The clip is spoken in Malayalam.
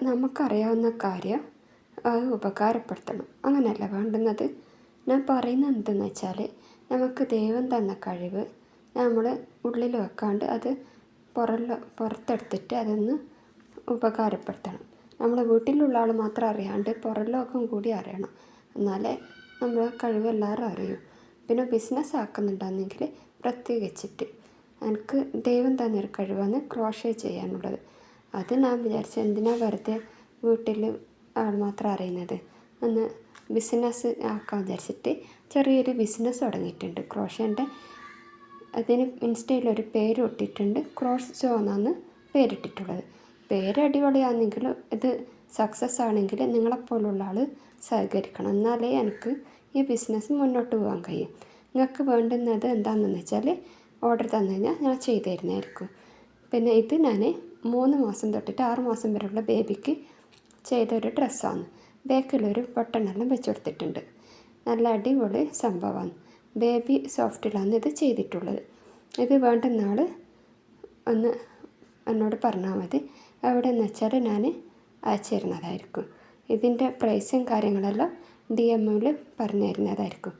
നമുക്കറിയാവുന്ന കാര്യം അത് ഉപകാരപ്പെടുത്തണം, അങ്ങനെയല്ല വേണ്ടുന്നത്. ഞാൻ പറയുന്നത് എന്തെന്ന് വെച്ചാൽ, നമുക്ക് ദൈവം തന്ന കഴിവ് നമ്മൾ ഉള്ളിൽ വെക്കാണ്ട് അത് പുറത്തെടുത്തിട്ട് അതൊന്ന് ഉപകാരപ്പെടുത്തണം. നമ്മളെ വീട്ടിലുള്ള ആൾ മാത്രം അറിയാണ്ട് പുറം ലോകം കൂടി അറിയണം, എന്നാലേ നമ്മളെ കഴിവ് എല്ലാവരും അറിയും. പിന്നെ ബിസിനസ് ആക്കുന്നുണ്ടെന്നെങ്കിൽ പ്രത്യേകിച്ചിട്ട് എനിക്ക് ദൈവം തന്നൊരു കഴിവാണ് ക്രോഷേ ചെയ്യാനുള്ളത്. അത് ഞാൻ വിചാരിച്ചു എന്തിനാ വെറുതെ വീട്ടിൽ ആൾ മാത്രം അറിയുന്നത്, ഒന്ന് ബിസിനസ് ആക്കാൻ വിചാരിച്ചിട്ട് ചെറിയൊരു ബിസിനസ് തുടങ്ങിയിട്ടുണ്ട് ക്രോഷേൻ്റെ. അതിന് ഇൻസ്റ്റയിലൊരു പേര് ഇട്ടിട്ടുണ്ട്, ക്രോസ് ജോ എന്നാണ് പേരിട്ടിട്ടുള്ളത്. പേര് അടിപൊളിയാണെങ്കിലും ഇത് സക്സസ് ആണെങ്കിൽ നിങ്ങളെപ്പോലുള്ള ആൾ സഹകരിക്കണം, എന്നാലേ എനിക്ക് ഈ ബിസിനസ് മുന്നോട്ട് പോകാൻ കഴിയും. നിങ്ങൾക്ക് വേണ്ടുന്നത് എന്താണെന്ന് വെച്ചാൽ ഓർഡർ തന്നു കഴിഞ്ഞാൽ ഞാൻ ചെയ്തു തരുന്നതായിരിക്കും. പിന്നെ ഇത് ഞാൻ 3 മാസം തൊട്ടിട്ട് 6 മാസം വരെയുള്ള ബേബിക്ക് ചെയ്തൊരു ഡ്രസ്സാണ്. ബാക്കിലൊരു ബട്ടണെല്ലാം വെച്ച് കൊടുത്തിട്ടുണ്ട്. നല്ല അടിപൊളി സംഭവമാണ്. ബേബി സോഫ്റ്റിലാണ് ഇത് ചെയ്തിട്ടുള്ളത്. ഇത് വേണ്ടുന്ന ആൾ ഒന്ന് എന്നോട് പറഞ്ഞാൽ മതി, എവിടെയെന്ന് വെച്ചാൽ ഞാൻ അയച്ചു തരുന്നതായിരിക്കും. ഇതിൻ്റെ പ്രൈസും കാര്യങ്ങളെല്ലാം DM പറഞ്ഞു തരുന്നതായിരിക്കും.